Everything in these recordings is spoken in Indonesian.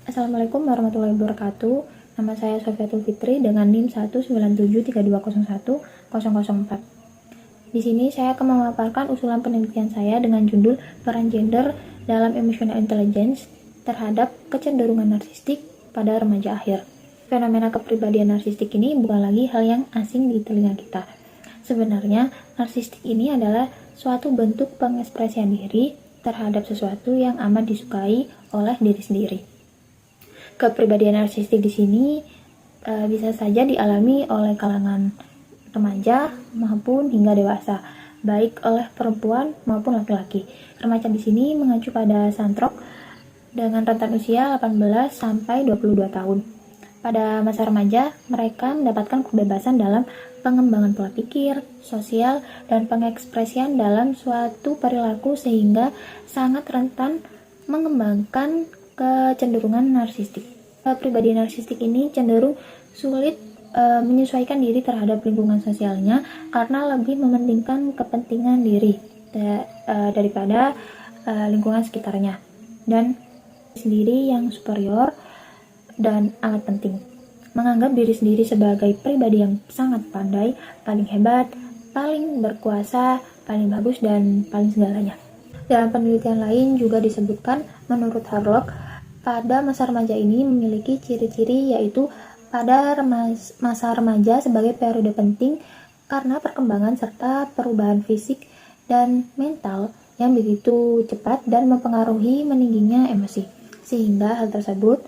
Assalamualaikum warahmatullahi wabarakatuh. Nama saya Sofiatul Fitri dengan NIM 19732010004. Di sini saya akan memaparkan usulan penelitian saya dengan judul peran gender dalam emotional intelligence terhadap kecenderungan narsistik pada remaja akhir. Fenomena kepribadian narsistik ini bukan lagi hal yang asing di telinga kita. Sebenarnya, narsistik ini adalah suatu bentuk pengekspresian diri terhadap sesuatu yang amat disukai oleh diri sendiri. Kepribadian narsistik di sini bisa saja dialami oleh kalangan remaja maupun hingga dewasa, baik oleh perempuan maupun laki-laki. Remaja di sini mengacu pada Santrok dengan rentan usia 18 sampai 22 tahun. Pada masa remaja, mereka mendapatkan kebebasan dalam pengembangan pola pikir, sosial, dan pengekspresian dalam suatu perilaku sehingga sangat rentan mengembangkan kecenderungan narsistik. Kepribadian narsistik ini cenderung sulit menyesuaikan diri terhadap lingkungan sosialnya karena lebih mementingkan kepentingan diri daripada lingkungan sekitarnya dan sendiri yang superior dan amat penting. Menganggap diri sendiri sebagai pribadi yang sangat pandai, paling hebat, paling berkuasa, paling bagus, dan paling segalanya. Dalam penelitian lain juga disebutkan, menurut Harlock, pada masa remaja ini memiliki ciri-ciri yaitu pada masa remaja sebagai periode penting karena perkembangan serta perubahan fisik dan mental yang begitu cepat dan mempengaruhi meningginya emosi. Sehingga hal tersebut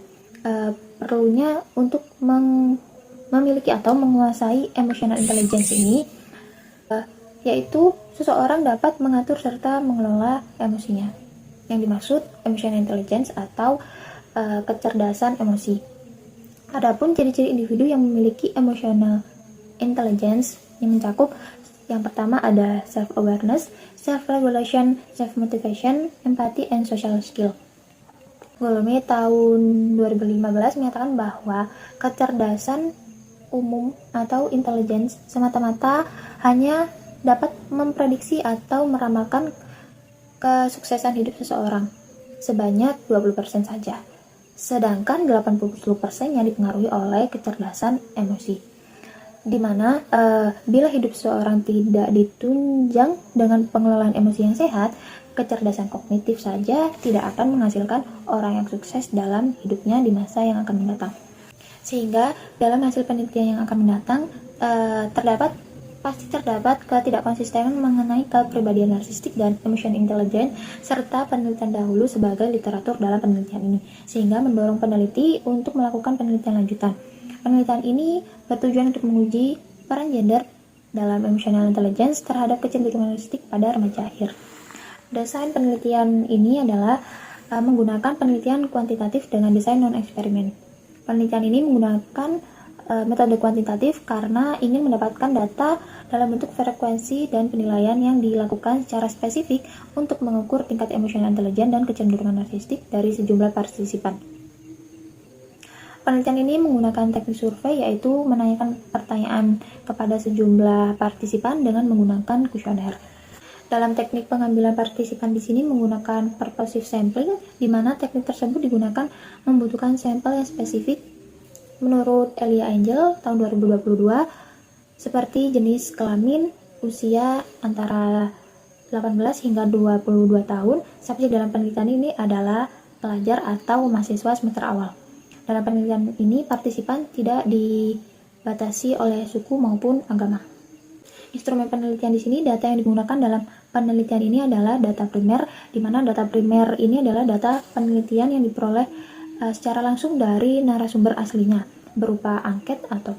perlunya untuk memiliki atau menguasai emotional intelligence ini yaitu seseorang dapat mengatur serta mengelola emosinya. Yang dimaksud emotional intelligence atau kecerdasan emosi. Adapun ciri-ciri individu yang memiliki emotional intelligence yang mencakup yang pertama ada self-awareness, self-regulation, self-motivation, empathy, and social skill. Golomé tahun 2015 menyatakan bahwa kecerdasan umum atau intelligence semata-mata hanya dapat memprediksi atau meramalkan kesuksesan hidup seseorang sebanyak 20% saja. Sedangkan 80% yang dipengaruhi oleh kecerdasan emosi. Di mana bila hidup seseorang tidak ditunjang dengan pengelolaan emosi yang sehat, kecerdasan kognitif saja tidak akan menghasilkan orang yang sukses dalam hidupnya di masa yang akan mendatang. Sehingga dalam hasil penelitian yang akan mendatang pasti terdapat ketidakkonsistenan mengenai kepribadian narsistik dan emotional intelligence serta penelitian dahulu sebagai literatur dalam penelitian ini, sehingga mendorong peneliti untuk melakukan penelitian lanjutan. Penelitian ini bertujuan untuk menguji peran gender dalam emotional intelligence terhadap kecenderungan narsistik pada remaja akhir. Desain penelitian ini adalah menggunakan penelitian kuantitatif dengan desain non-eksperimen. Penelitian ini menggunakan metode kuantitatif karena ingin mendapatkan data dalam bentuk frekuensi dan penilaian yang dilakukan secara spesifik untuk mengukur tingkat emotional intelligence dan kecenderungan narsistik dari sejumlah partisipan. Penelitian ini menggunakan teknik survei yaitu menanyakan pertanyaan kepada sejumlah partisipan dengan menggunakan kuesioner. Dalam teknik pengambilan partisipan di sini menggunakan purposive sampling, di mana teknik tersebut digunakan membutuhkan sampel yang spesifik menurut Elia Angel tahun 2022 seperti jenis kelamin, usia antara 18 hingga 22 tahun. Subjek dalam penelitian ini adalah pelajar atau mahasiswa semester awal. Dalam penelitian ini partisipan tidak dibatasi oleh suku maupun agama. Instrumen penelitian di sini, data yang digunakan dalam penelitian ini adalah data primer, di mana data primer ini adalah data penelitian yang diperoleh secara langsung dari narasumber aslinya, berupa angket atau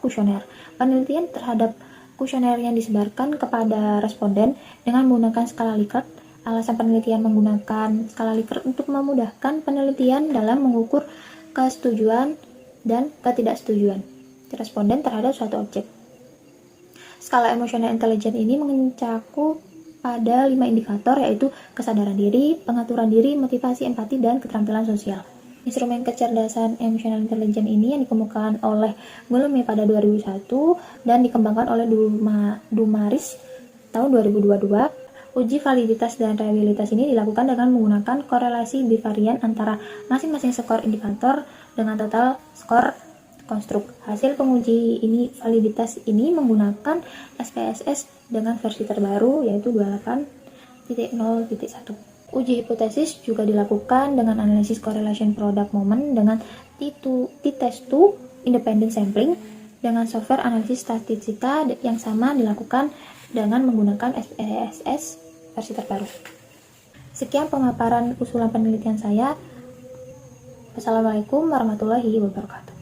kuesioner. Penelitian terhadap kuesioner yang disebarkan kepada responden dengan menggunakan skala Likert. Alasan penelitian menggunakan skala Likert untuk memudahkan penelitian dalam mengukur kesetujuan dan ketidaksetujuan responden terhadap suatu objek. Skala emotional intelligence ini mencakup pada 5 indikator yaitu kesadaran diri, pengaturan diri, motivasi, empati, dan keterampilan sosial. Instrumen kecerdasan emotional intelligence ini yang dikemukakan oleh Golomé pada 2001 dan dikembangkan oleh Dumaris tahun 2022 Uji validitas dan reliabilitas ini dilakukan dengan menggunakan korelasi bivarian antara masing-masing skor indikator dengan total skor konstruk. Hasil penguji validitas ini menggunakan SPSS dengan versi terbaru yaitu 28.0.1. Uji hipotesis juga dilakukan dengan analisis correlation product moment dengan t-test2 independent sampling dengan software analisis statistika yang sama dilakukan dengan menggunakan SPSS versi terbaru. Sekian pemaparan usulan penelitian saya. Wassalamualaikum warahmatullahi wabarakatuh.